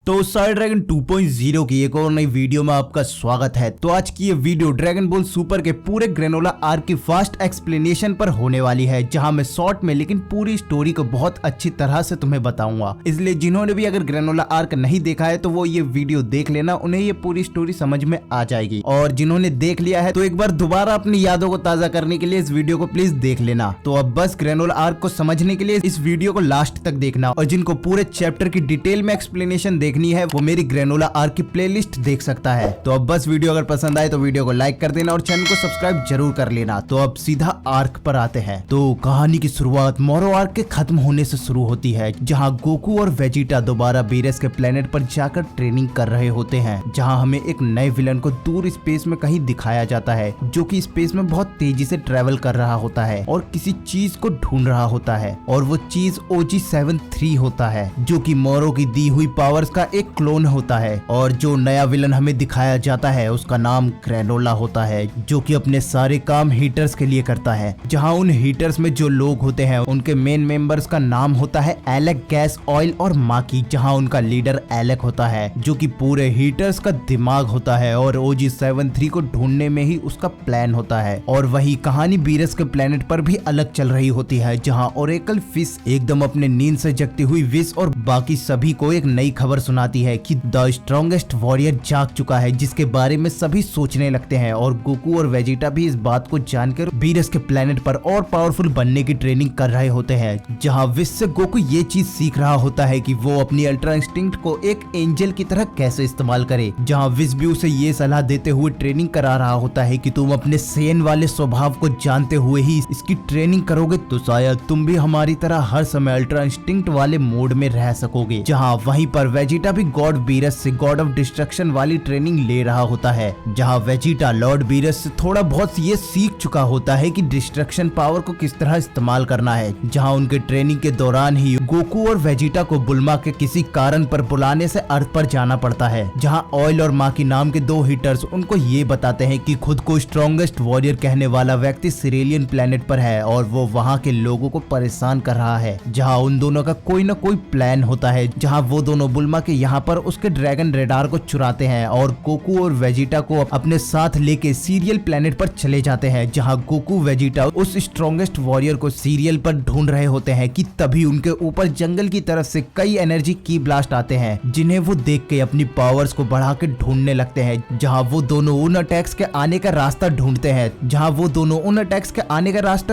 तो side dragon 2.0 की एक और नई वीडियो में आपका स्वागत है। तो आज की ये वीडियो ड्रैगन बॉल सुपर के पूरे ग्रेनोला आर्क की फास्ट एक्सप्लेनेशन पर होने वाली है, जहां मैं शॉर्ट में लेकिन पूरी स्टोरी को बहुत अच्छी तरह से तुम्हें बताऊंगा। इसलिए जिन्होंने भी अगर ग्रेनोला आर्क नहीं देखा है तो वो ये वीडियो देख लेना, उन्हें ये पूरी स्टोरी समझ में आ जाएगी। और जिन्होंने देख लिया है तो एक बार दोबारा अपनी यादों को ताजा करने के लिए इस वीडियो को प्लीज देख लेना। तो अब बस ग्रेनोला आर्क को समझने के लिए इस वीडियो को लास्ट तक देखना, और जिनको पूरे चैप्टर की डिटेल में एक्सप्लेनेशन देखनी है वो मेरी ग्रेनोला आर्क की प्लेलिस्ट देख सकता है। तो अब बस वीडियो अगर पसंद आए तो वीडियो को लाइक कर देना और चैनल को सब्सक्राइब जरूर कर लेना। तो अब सीधा आर्क पर आते हैं। तो कहानी की शुरुआत मोरो आर्क के खत्म होने से शुरू होती है, जहां गोकू और वेजिटा दोबारा बीरेस के प्लेनेट पर जाकर ट्रेनिंग कर रहे होते हैं, जहां हमें एक नए विलन को दूर स्पेस में कहीं दिखाया जाता है, जो कि स्पेस में बहुत तेजी से ट्रेवल कर रहा होता है और किसी चीज को ढूंढ रहा होता है, और वो चीज OG-73 होता है, जो कि मोरो की दी हुई पावर्स का एक क्लोन होता है। और जो नया विलन हमें दिखाया जाता है उसका नाम ग्रेनोला होता है, जो कि अपने सारे काम हीटर्स के लिए करता है। जहां उन हीटर्स में जो लोग होते हैं उनके मेन मेंबर्स का नाम होता है एलेक, गैस, ऑयल और माकी, जहां उनका लीडर एलेक होता है, जो कि पूरे हीटर्स का दिमाग होता है और OG-73 को ढूंढने में ही उसका प्लान होता है। और वही कहानी बीरस के प्लेनेट पर भी अलग चल रही होती है, जहां ओरेकल फिश एकदम अपने नींद से जगती हुई विश और बाकी सभी को एक नई खबर सुनाती है कि द स्ट्रॉन्गेस्ट वॉरियर जाग चुका है, जिसके बारे में सभी सोचने लगते हैं। और गोकू और वेजिटा भी इस बात को जानकर बीरस के प्लेनेट पर और पावरफुल बनने की ट्रेनिंग कर रहे होते हैं, जहां विश से गोकू ये चीज सीख रहा होता है कि वो अपनी अल्ट्रा इंस्टिंक्ट को एक एंजल की तरह कैसे इस्तेमाल करे। जहां विश भी उसे ये सलाह देते हुए ट्रेनिंग करा रहा होता है कि तुम अपने सेन वाले स्वभाव को जानते हुए ही इसकी ट्रेनिंग करोगे तो शायद तुम भी हमारी तरह हर समय अल्ट्रा इंस्टिंक्ट वाले मोड में रह सकोगे। जहां वहीं पर वेजिटा भी गॉड बीरस से गॉड ऑफ डिस्ट्रक्शन वाली ट्रेनिंग ले रहा होता है, जहां वेजिटा लॉर्ड बीरस से थोड़ा बहुत ये सीख चुका होता है कि डिस्ट्रक्शन पावर को किस तरह इस्तेमाल करना है। जहां उनके ट्रेनिंग के दौरान ही गोकू और वेजिटा को बुल्मा के किसी कारण पर बुलाने से अर्थ पर जाना पड़ता है, जहां ऑयल और माकी नाम के दो हीटर्स उनको ये बताते हैं कि खुद को स्ट्रॉन्गेस्ट वॉरियर कहने वाला व्यक्ति सिरेलियन प्लेनेट पर है और वो वहां के लोगों को परेशान कर रहा है। जहां उन दोनों का कोई न कोई प्लान होता है, जहां वो दोनों बुल्मा के यहाँ पर उसके ड्रैगन रेडार को चुराते हैं और गोकू और वेजिटा को अपने साथ लेके सीरियल प्लेनेट पर चले जाते हैं। जहां गोकू वेजिटा उस स्ट्रॉन्गेस्ट वॉरियर को सीरियल पर ढूंढ रहे होते हैं कि तभी उनके ऊपर जंगल की तरफ से कई एनर्जी की ब्लास्ट आते हैं, जिन्हें वो देख के अपनी पावर्स को बढ़ा के ढूंढने लगते हैं। जहां वो दोनों उन अटैक्स के आने का रास्ता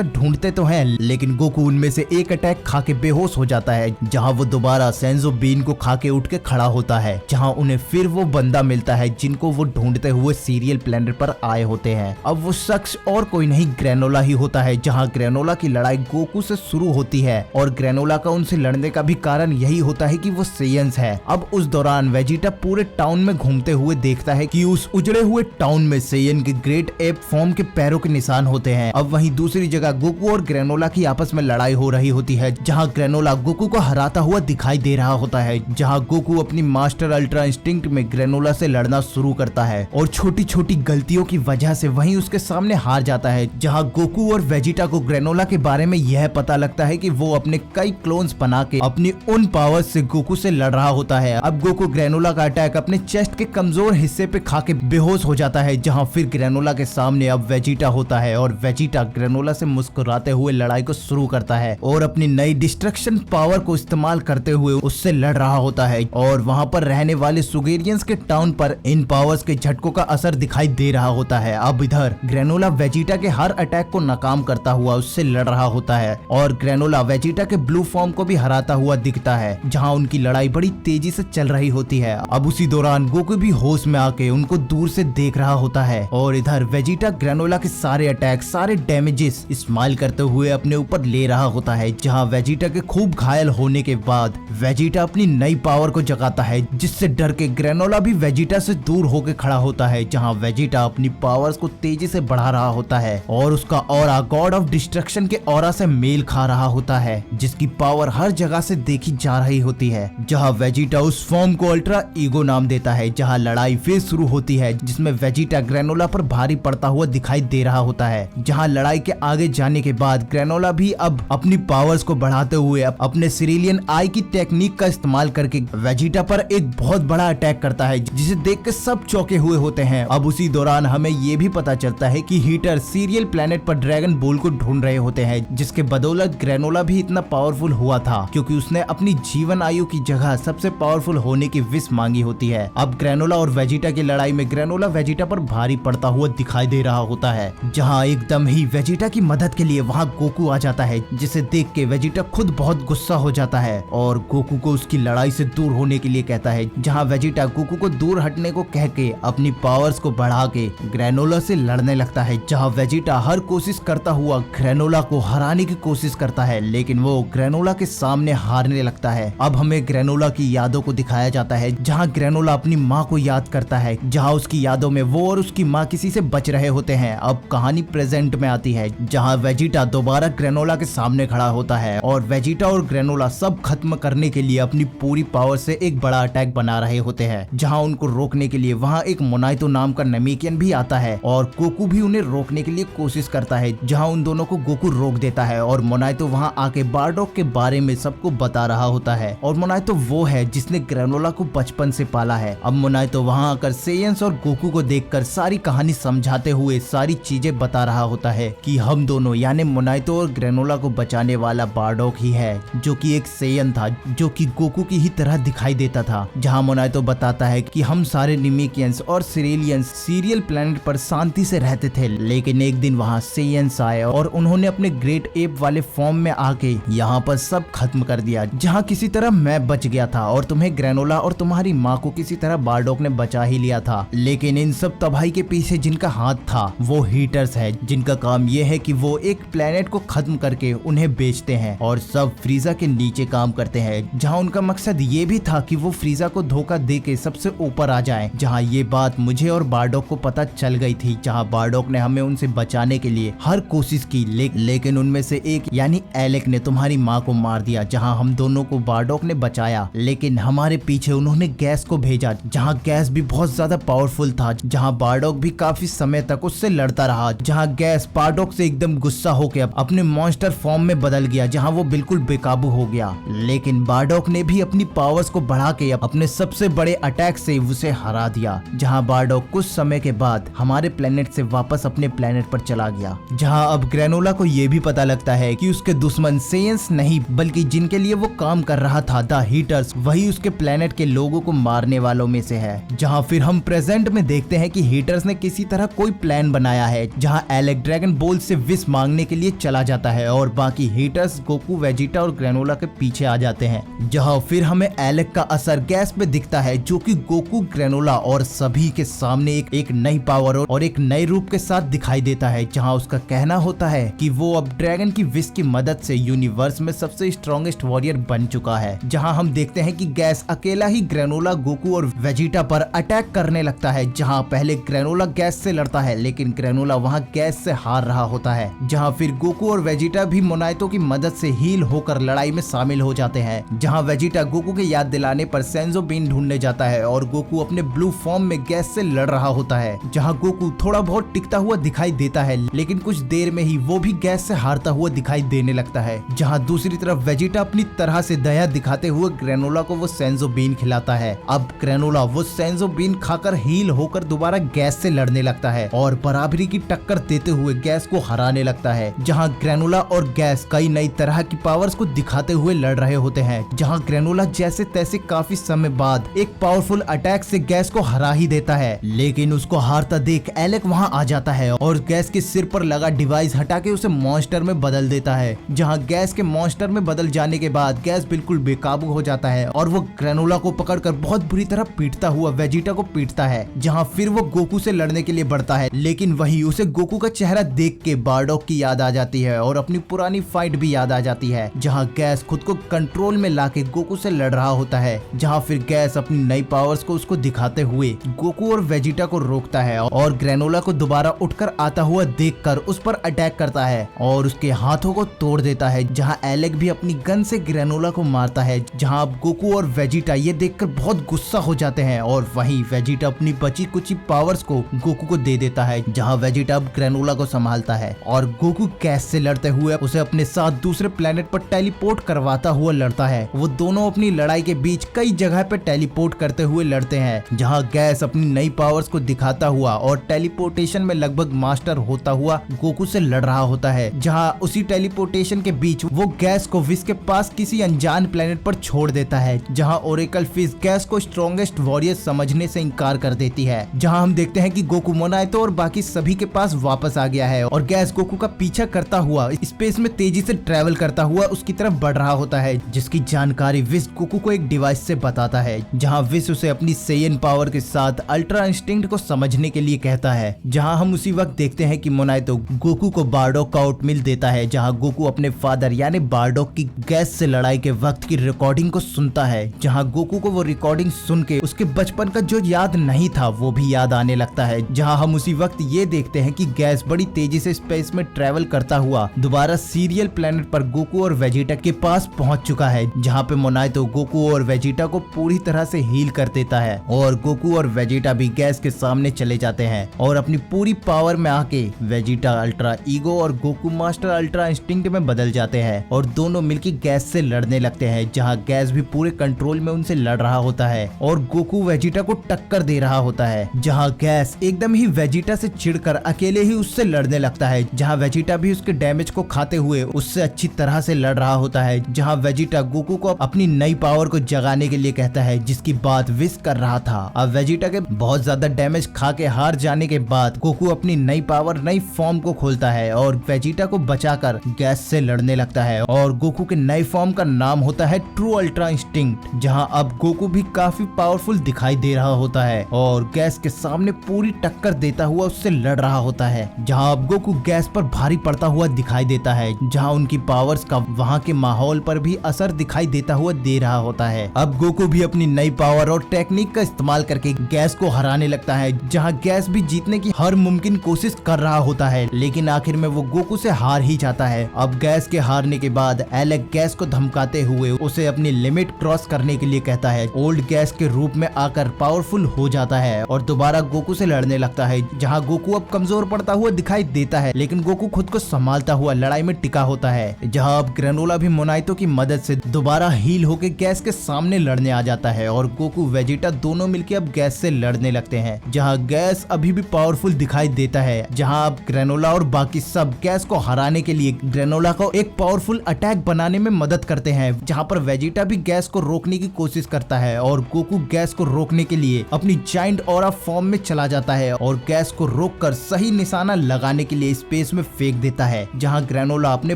ढूंढते तो हैं, लेकिन गोकू उनमें से एक अटैक खा के बेहोश हो जाता है। जहां वो दोबारा सेंजो बीन को खा के उठ के खड़ा होता है, जहां उन्हें फिर वो बंदा मिलता है जिनको वो ढूंढते हुए सीरियल प्लेनेट पर आए होते हैं। अब वो शख्स और कोई नहीं ग्रेनोला ही होता है। जहां ग्रेनोला की लड़ाई गोकू से शुरू होती है और ग्रेनोला का उनसे लड़ने का भी कारण यही होता है कि वो सेयंस है। अब उस दौरान वेजिटा पूरे टाउन में घूमते हुए देखता है कि उस उजड़े हुए टाउन में सेयन के ग्रेट एप फॉर्म के पैरों के निशान होते हैं। अब वहीं दूसरी जगह गोकू और ग्रेनोला की आपस में लड़ाई हो रही होती है, जहां ग्रेनोला गोकू को हराता हुआ दिखाई दे रहा होता है। जहां गोकू अपनी मास्टर अल्ट्रा इंस्टिंक्ट में ग्रेनोला से लड़ना शुरू करता है और छोटी छोटी गलतियों की वजह से वहीं उसके सामने हार जाता है। जहां गोकू और वेजिटा को ग्रेनोला के बारे में यह पता लगता है कि वो अपने कई क्लोन्स बना के अपनी उन पावर्स से गोकू से लड़ रहा होता है। अब गोकू ग्रेनोला का अटैक अपने चेस्ट के कमजोर हिस्से पे खा के बेहोश हो जाता है, जहां फिर ग्रेनोला के सामने अब वेजिटा होता है और वेजिटा ग्रेनोला से मुस्कुराते हुए लड़ाई को शुरू करता है और अपनी नई डिस्ट्रक्शन पावर को इस्तेमाल करते हुए उससे लड़ रहा होता है। और वहां पर रहने वाले सुगेरियंस के टाउन पर इन पावर्स के झटकों का असर दिखाई दे रहा होता है। अब इधर ग्रेनोला वेजिटा के हर अटैक को नाकाम करता हुआ उससे लड़ रहा होता है और ग्रेनोला वेजिटा के ब्लू फॉर्म को भी हराता हुआ दिखता है, जहां उनकी लड़ाई बड़ी तेजी से चल रही होती है। अब उसी दौरान गोकू भी होश में आके उनको दूर से देख रहा होता है और इधर वेजिटा ग्रेनोला के सारे अटैक, सारे डैमेजेस स्माइल करते हुए अपने ऊपर ले रहा होता है। जहां वेजिटा के खूब घायल होने के बाद वेजिटा अपनी नई पावर को जगाता है, जिससे डर के ग्रेनोला भी वेजिटा से दूर होकर खड़ा होता है। जहां वेजिटा अपनी पावर्स को तेजी से बढ़ा रहा होता है और उसका ऑरा गॉड ऑफ डिस्ट्रक्शन के ऑरा से मेल खा रहा होता है, जिसकी पावर हर जगह से देखी जा रही होती है। जहां वेजिटा उस फॉर्म को अल्ट्रा ईगो नाम देता है। जहां लड़ाई फिर शुरू होती है, जिसमें वेजिटा ग्रेनोला पर भारी पड़ता हुआ दिखाई दे रहा होता है। जहां लड़ाई के आगे जाने के बाद ग्रेनोला भी अब अपनी पावर्स को बढ़ाते हुए अपने सिरेलियन आई की टेक्निक का इस्तेमाल करके वेजिटा वेजिटा पर एक बहुत बड़ा अटैक करता है जिसे देख के सब चौंके हुए होते हैं। अब उसी दौरान हमें ये भी पता चलता है कि हीटर सीरियल प्लेनेट पर ड्रैगन बोल को ढूंढ रहे होते हैं, जिसके बदौलत ग्रेनोला भी इतना पावरफुल हुआ था क्योंकि उसने अपनी जीवन आयु की जगह सबसे पावरफुल होने की विश मांगी होती है। अब ग्रेनोला और वेजिटा की लड़ाई में ग्रेनोला वेजिटा पर भारी पड़ता हुआ दिखाई दे रहा होता है, जहाँ एकदम ही वेजिटा की मदद के लिए वहाँ गोकू आ जाता है, जिसे देख के वेजिटा खुद बहुत गुस्सा हो जाता है और गोकू को उसकी लड़ाई से दूर होने के लिए कहता है, जहाँ वेजिटा गोकू को दूर हटने को कह के अपनी पावर्स को बढ़ा के ग्रेनोला से लड़ने लगता है, जहाँ वेजिटा हर कोशिश करता हुआ ग्रेनोला को हराने की कोशिश करता है, लेकिन वो ग्रेनोला के सामने हारने लगता है। अब हमें ग्रेनोला की यादों को दिखाया जाता है, जहाँ ग्रेनोला अपनी माँ को याद करता है, जहाँ उसकी यादों में वो और उसकी माँ किसी से बच रहे होते हैं। अब कहानी प्रेजेंट में आती है, जहाँ वेजिटा दोबारा ग्रेनोला के सामने खड़ा होता है और वेजिटा और ग्रेनोला सब खत्म करने के लिए अपनी पूरी पावर से एक बड़ा अटैक बना रहे होते हैं, जहाँ उनको रोकने के लिए वहाँ एक मोनाइतो नाम का नेमेकियन भी आता है और गोकू भी उन्हें रोकने के लिए कोशिश करता है, जहाँ उन दोनों को गोकू रोक देता है और मोनाइतो वहाँ आके बारडॉग के बारे में सबको बता रहा होता है। और मोनाइतो वो है जिसने ग्रेनोला को बचपन से पाला है। अब मोनाइतो वहाँ आकर सेयंस और गोकू को देखकर सारी कहानी समझाते हुए सारी चीजें बता रहा होता है कि हम दोनों यानी मोनाइतो और ग्रेनोला को बचाने वाला बारडॉग ही है, जो कि एक सेयन था जो कि गोकू की ही तरह दिखाई देता था। जहाँ मोनाइतो बताता है कि हम सारे निमेकियंस और सिरेलियंस सीरियल प्लेनेट पर शांति से रहते थे, लेकिन एक दिन वहाँ सेयंस आए और उन्होंने अपने ग्रेट एप वाले फॉर्म में आके यहाँ पर सब खत्म कर दिया। जहाँ किसी तरह मैं बच गया था और तुम्हें ग्रेनोला और तुम्हारी माँ को किसी तरह बारडॉग ने बचा ही लिया था, लेकिन इन सब तबाही के पीछे जिनका हाथ था वो हीटर्स है, जिनका काम ये है कि वो एक प्लेनेट को खत्म करके उन्हें बेचते हैं और सब फ्रीजा के नीचे काम करते हैं, जहाँ उनका मकसद ये भी था कि वो फ्रीजा को धोखा दे के सबसे ऊपर आ जाए। जहाँ ये बात मुझे और बारडॉग को पता चल गई थी, जहाँ बारडॉग ने हमें उनसे बचाने के लिए हर कोशिश की, लेकिन उनमें से एक यानी एलेक ने तुम्हारी माँ को मार दिया। जहाँ हम दोनों को बारडॉग ने बचाया, लेकिन हमारे पीछे उन्होंने गैस को भेजा, जहाँ गैस भी बहुत ज्यादा पावरफुल था, जहाँ बारडॉग भी काफी समय तक उससे लड़ता रहा, जहाँ गैस बारडॉग से एकदम गुस्सा होकर अपने मॉन्स्टर फॉर्म में बदल गया, जहाँ वो बिल्कुल बेकाबू हो गया। लेकिन बारडॉग ने भी अपनी पावर्स को बढ़ा के अपने सबसे बड़े अटैक से उसे हरा दिया, जहाँ बारडॉग कुछ समय के बाद हमारे प्लेनेट से वापस अपने प्लेनेट पर चला गया। जहाँ अब ग्रेनोला को ये भी पता लगता है कि उसके दुश्मन सेयंस नहीं बल्कि जिनके लिए वो काम कर रहा था द हीटर्स, वही उसके प्लेनेट के लोगों को मारने वालों में से है। जहाँ फिर हम प्रेजेंट में देखते हैं कि हीटर्स ने किसी तरह कोई प्लान बनाया है, जहाँ एलेक ड्रैगन बोल से विश मांगने के लिए चला जाता है और बाकी हीटर्स गोकू वेजिटा और ग्रेनोला के पीछे आ जाते हैं। जहाँ फिर हमें एलेक का असर गैस पे दिखता है, जो कि गोकू ग्रेनोला और सभी के सामने एक नई पावर और एक नए रूप के साथ दिखाई देता है, जहाँ उसका कहना होता है कि वो अब ड्रैगन की विश की मदद से यूनिवर्स में सबसे स्ट्रॉन्गेस्ट वॉरियर बन चुका है। जहाँ हम देखते हैं कि गैस अकेला ही ग्रेनोला गोकू और वेजिटा पर अटैक करने लगता है, जहाँ पहले ग्रेनोला गैस से लड़ता है लेकिन ग्रेनोला वहाँ गैस से हार रहा होता है। जहाँ फिर गोकू और वेजिटा भी मोनाइतो की मदद से हील होकर लड़ाई में शामिल हो जाते हैं, जहाँ वेजिटा गोकू के याद दिलाने पर सेंजो बीन ढूंढने जाता है और गोकू अपने ब्लू फॉर्म में गैस से लड़ रहा होता है। जहाँ गोकू थोड़ा बहुत टिकता हुआ दिखाई देता है, लेकिन कुछ देर में ही वो भी गैस से हारता हुआ दिखाई देने लगता है। जहाँ दूसरी तरफ वेजिटा अपनी तरह से दया दिखाते हुए ग्रेनोला को वो सेंजो बीन खिलाता है। अब ग्रेनोला वो सेंजो बीन खाकर हील होकर दोबारा गैस से लड़ने लगता है और बराबरी की टक्कर देते हुए गैस को हराने लगता है। जहाँ ग्रेनोला और गैस कई नई तरह की पावर्स को दिखाते हुए लड़ रहे होते हैं, जहाँ ग्रेनोला जैसे तैसे काफी समय बाद एक पावरफुल अटैक से गैस को हरा ही देता है, लेकिन उसको हारता देख एलेक वहाँ आ जाता है और गैस के सिर पर लगा डिवाइस हटा के उसे मॉन्स्टर में बदल देता है। जहाँ गैस के मॉन्स्टर में बदल जाने के बाद गैस बिल्कुल बेकाबू हो जाता है और वो ग्रेनोला को पकड़कर बहुत बुरी तरह पीटता हुआ वेजिटा को पीटता है। जहाँ फिर वो गोकू से लड़ने के लिए बढ़ता है, लेकिन वही उसे गोकू का चेहरा देख के बारडॉग की याद आ जाती है और अपनी पुरानी फाइट भी याद आ जाती है, जहाँ गैस खुद को कंट्रोल में लाके गोकू से लड़ रहा होता है। जहाँ फिर गैस अपनी नई पावर्स को उसको दिखाते हुए गोकू और वेजिटा को रोकता है और ग्रेनोला को दोबारा उठकर आता हुआ देखकर उस पर अटैक करता है और उसके हाथों को तोड़ देता है। जहाँ एलेक भी अपनी गन से ग्रेनोला को मारता है, जहाँ अब गोकू और वेजिटा ये देखकर बहुत गुस्सा हो जाते हैं और वहीं वेजिटा अपनी बची कुची पावर्स को गोकू को दे देता है। जहाँ वेजिटा अब ग्रेनोला को संभालता है और गोकू गैस से लड़ते हुए उसे अपने साथ दूसरे प्लेनेट पर टेलीपोर्ट करवाता हुआ लड़ता है। वो दोनों अपनी लड़ाई के बीच कई जगह पे टेलीपोर्ट करते हुए लड़ते हैं, जहां गैस अपनी नई पावर्स को दिखाता हुआ और टेलीपोर्टेशन में लगभग मास्टर होता हुआ गोकू से लड़ रहा होता है। जहां उसी टेलीपोर्टेशन के बीच वो गैस को विश के पास किसी अनजान प्लेनेट पर छोड़ देता है, जहां ओरेकल फिश गैस को स्ट्रॉन्गेस्ट वॉरियर समझने से इनकार कर देती है। जहां हम देखते हैं कि गोकू मोनाइतो और बाकी सभी के पास वापस आ गया है और गैस गोकू का पीछा करता हुआ स्पेस में तेजी से ट्रेवल करता हुआ उसकी तरफ बढ़ रहा होता है, जिसकी जानकारी विश गोकू को एक डिवाइस से बताता है। जहां विश उसे अपनी सेयन पावर के साथ अल्ट्रा इंस्टिंक्ट को समझने के लिए कहता है। जहां हम उसी वक्त देखते हैं कि मोनाइतो गोकू को बारडॉक का ओटमील देता है, जहां गोकू अपने फादर यानी बारडॉक की गैस से लड़ाई के वक्त की रिकॉर्डिंग को सुनता है। जहां गोकू को वो रिकॉर्डिंग सुन के उसके बचपन का जो याद नहीं था वो भी याद आने लगता है। जहां हम उसी वक्त ये देखते हैं कि गैस बड़ी तेजी से स्पेस में ट्रेवल करता हुआ दोबारा सीरियल प्लेनेट पर गोकू और वेजिटा के पास पहुंच चुका है, जहां पे मोनाइतो गोकू और वेजिटा को पूरी तरह से हील कर देता है और गोकू और वेजिटा भी गैस के सामने चले जाते हैं और अपनी पूरी पावर में आके वेजिटा अल्ट्रा ईगो और गोकू मास्टर अल्ट्रा इंस्टिंक्ट में बदल जाते हैं और दोनों मिलकर गैस से लड़ने लगते हैं। जहां गैस भी पूरे कंट्रोल में उनसे लड़ रहा होता है और गोकू वेजिटा को टक्कर दे रहा होता है। जहां गैस एकदम ही वेजिटा से चिढ़कर अकेले ही उससे लड़ने लगता है, जहां वेजिटा भी उसके डैमेज को खाते हुए उससे अच्छी तरह से लड़ रहा होता है। जहां वेजिटा गोकू को अपनी नई पावर को जगाने के लिए कहता है, जिसकी बात विश कर रहा था। अब वेजिटा के बहुत ज्यादा डैमेज खा के हार जाने के बाद गोकू अपनी नई पावर नई फॉर्म को खोलता है और वेजिटा को बचाकर गैस से लड़ने लगता है और गोकू के नई फॉर्म का नाम होता है ट्रू अल्ट्रा इंस्टिंक्ट। जहां अब गोकू भी काफी पावरफुल दिखाई दे रहा होता है और गैस के सामने पूरी टक्कर देता हुआ उससे लड़ रहा होता है। जहां अब गोकू गैस पर भारी पड़ता हुआ दिखाई देता है, जहां उनकी पावर्स का वहां के माहौल पर भी असर दिखाई देता हुआ दे रहा होता है। अब गोकू भी अपनी नई पावर और टेक्निक का इस्तेमाल करके गैस को हराने लगता है, जहां गैस भी जीतने की हर मुमकिन कोशिश कर रहा होता है, लेकिन आखिर में वो गोकू से हार ही जाता है। अब गैस के हारने के बाद एलेक गैस को धमकाते हुए उसे अपनी लिमिट क्रॉस करने के लिए कहता है। ओल्ड गैस के रूप में आकर पावरफुल हो जाता है और दोबारा गोकू से लड़ने लगता है, जहां गोकू अब कमजोर पड़ता हुआ दिखाई देता है, लेकिन गोकू खुद को संभालता हुआ लड़ाई में टिका होता है। जहां अब ग्रेनोला भी मोनाइतो की मदद से दोबारा हील होकर गैस के सामने लड़ने आ जाता है और गोकू वेजिटा दोनों मिलकर अब गैस से लड़ने लगते हैं। जहां गैस अभी भी पावरफुल दिखाई देता है, जहां अब ग्रेनोला और बाकी सब गैस को हराने के लिए ग्रेनोला को एक पावरफुल अटैक बनाने में मदद करते हैं, जहां पर वेजिटा भी गैस को रोकने की कोशिश करता है और गोकू गैस को रोकने के लिए अपनी जायंट ऑरा फॉर्म में चला जाता है और गैस को रोककर सही निशाना लगाने के लिए स्पेस में फेंक देता है। जहां ग्रेनोला अपने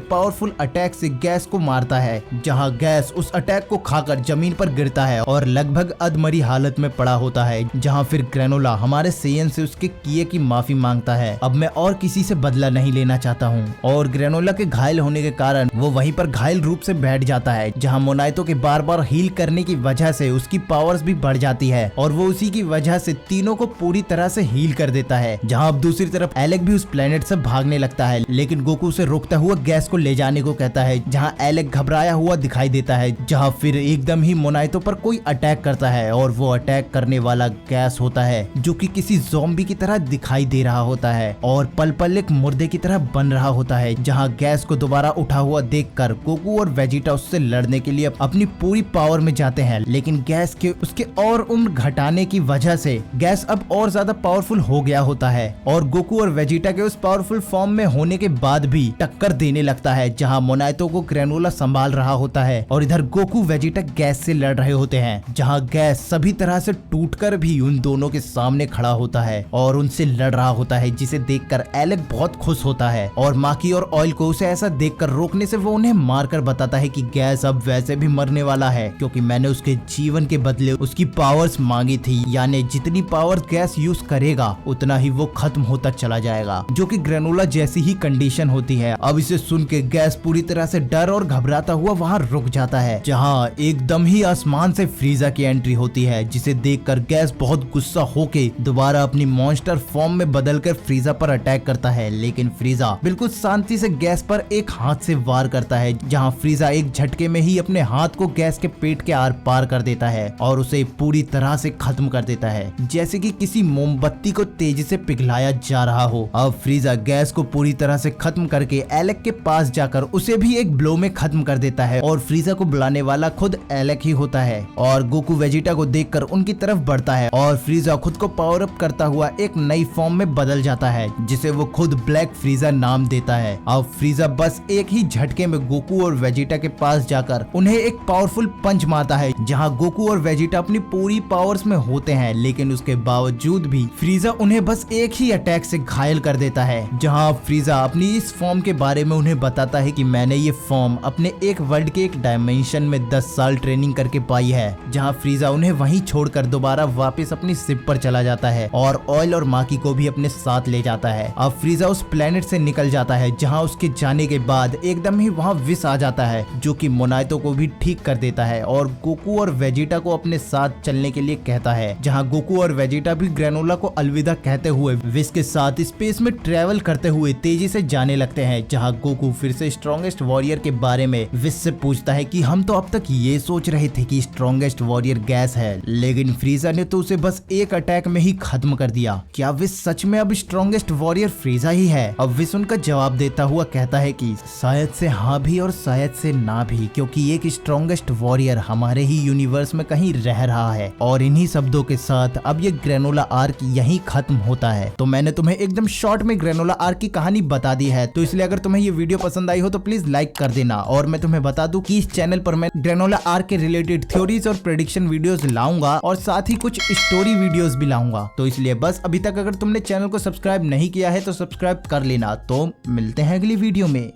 पावरफुल अटैक से गैस को मारता है, जहां गैस उस अटैक को खाकर जमीन पर गिरता है और लगभग अधमरी हालत में पड़ा होता है। जहां फिर ग्रेनोला हमारे सेयन से उसके किए की माफी मांगता है, अब मैं और किसी से बदला नहीं लेना चाहता हूँ। और ग्रेनोला के घायल होने के कारण वो वहीं पर घायल रूप से बैठ जाता है, जहां मोनाइतो के बार बार हील करने की वजह से उसकी पावर्स भी बढ़ जाती है और वो उसी की वजह से तीनों को पूरी तरह से हील कर देता है। जहां अब दूसरी तरफ एलेक भी उस प्लेनेट से भागने लगता है, लेकिन गोकू उसे रोकता हुआ गैस को ले जाने को कहता है। जहां एलेक घबराया हुआ दिखाई देता है, जहां फिर एकदम ही मोनाइतो पर कोई अटैक करता है और वो अटैक करने वाला गैस होता है, जो कि किसी ज़ॉम्बी की तरह दिखाई दे रहा होता है और पल पल एक मुर्दे की तरह बन रहा होता है। जहां गैस को दोबारा उठा हुआ देखकर गोकू और वेजिटा उससे लड़ने के लिए अपनी पूरी पावर में जाते हैं, लेकिन गैस के उसके और उम्र घटाने की वजह से गैस अब और ज्यादा पावरफुल हो गया होता है और गोकू और वेजिटा के उस पावरफुल फॉर्म में होने के बाद भी टक्कर देने लगता है। जहां मोनाइतो को ग्रेनोला संभाल रहा होता है और इधर गोकू वेजिटा गैस से लड़ रहे होते हैं, जहां गैस सभी तरह से टूटकर भी उन दोनों के सामने खड़ा होता है और उनसे लड़ रहा होता है, जिसे देखकर एलेक बहुत खुश होता है और माकी और ऑयल को उसे ऐसा देखकर रोकने से वो उन्हें मारकर बताता है कि गैस अब वैसे भी मरने वाला है, क्योंकि मैंने उसके जीवन के बदले उसकी पावर्स मांगी थी, यानी जितनी पावर गैस यूज करेगा उतना ही वो खत्म होता चला जाएगा, जो कि ग्रेनोला जैसी ही कंडीशन होती है। अब इसे सुन के गैस पूरी तरह से डर और घबराता हुआ वहाँ रुक जाता है, जहाँ एकदम ही आसमान से फ्रीजा की एंट्री होती है, जिसे देखकर गैस बहुत गुस्सा होके दोबारा अपनी मॉन्स्टर फॉर्म में बदलकर फ्रीजा पर अटैक करता है, लेकिन फ्रीजा बिल्कुल शांति से गैस पर एक हाथ से वार करता है, जहाँ फ्रीजा एक झटके में ही अपने हाथ को गैस के पेट के आर पार कर देता है और उसे पूरी तरह से खत्म कर देता है, जैसे कि किसी मोमबत्ती को तेजी से पिघलाया जा रहा हो। अब फ्रीजा गैस को पूरी तरह से खत्म करके एलेक के पास जाकर उसे भी एक ब्लो में खत्म कर देता है और फ्रीजा को बुलाने वाला खुद एलेक अटैक ही होता है और गोकू वेजिटा को देखकर उनकी तरफ बढ़ता है और फ्रीजा खुद को पावर अप करता हुआ एक नई फॉर्म में बदल जाता है जिसे वो खुद ब्लैक फ्रीजा नाम देता है। अब फ्रीजा बस एक ही झटके में गोकू और वेजिटा के पास जाकर उन्हें एक पावरफुल पंच मारता है जहां गोकू और वेजिटा अपनी पूरी पावर्स में होते हैं, लेकिन उसके बावजूद भी फ्रीजा उन्हें बस एक ही अटैक से घायल कर देता है। जहां फ्रीजा अपनी इस फॉर्म के बारे में उन्हें बताता है कि मैंने ये फॉर्म अपने एक वर्ल्ड के एक डायमेंशन में 10 साल ट्रेनिंग करके पाई है। जहां फ्रीजा उन्हें वहीं छोड़कर दोबारा वापस अपनी शिप पर चला जाता है और ऑयल और माकी को भी अपने साथ ले जाता है। अब फ्रीजा उस प्लेनेट से निकल जाता है जहां उसके जाने के बाद एकदम ही वहां विश आ जाता है जो कि मोनाइतो को भी ठीक कर देता है और गोकू और वेजिटा को अपने साथ चलने के लिए कहता है। जहां गोकू और वेजिटा भी ग्रेनोला को अलविदा कहते हुए विश के साथ स्पेस में ट्रेवल करते हुए तेजी से जाने लगते हैं। जहां गोकू फिर से स्ट्रॉन्गेस्ट वॉरियर के बारे में विश से पूछता है कि हम तो अब तक ये सोच रहे थे कि स्ट्रॉन्गेस्ट वॉरियर गैस है, लेकिन फ्रीजा ने तो उसे बस एक अटैक में ही खत्म कर दिया। क्या विश सच में अब स्ट्रॉन्गेस्ट वॉरियर फ्रीजा ही है? अब विश उनका जवाब देता हुआ कहता है कि शायद से हाँ भी और शायद से ना भी, क्योंकि एक स्ट्रॉन्गेस्ट वॉरियर हमारे ही यूनिवर्स में कहीं रह रहा है। और इन्हीं शब्दों के साथ अब ये ग्रेनोला आर्क यहीं खत्म होता है। तो मैंने तुम्हें एकदम शॉर्ट में ग्रेनोला आर्क की कहानी बता दी है, तो इसलिए अगर तुम्हें ये वीडियो पसंद आई हो तो प्लीज लाइक कर देना। और मैं तुम्हें बता दूं कि इस चैनल पर मैं ग्रेनोला आर्क के रिलेटेड थ्योरीज और प्रेडिक्शन वीडियोस लाऊंगा और साथ ही कुछ स्टोरी वीडियोस भी लाऊंगा। तो इसलिए बस अभी तक अगर तुमने चैनल को सब्सक्राइब नहीं किया है तो सब्सक्राइब कर लेना। तो मिलते हैं अगली वीडियो में।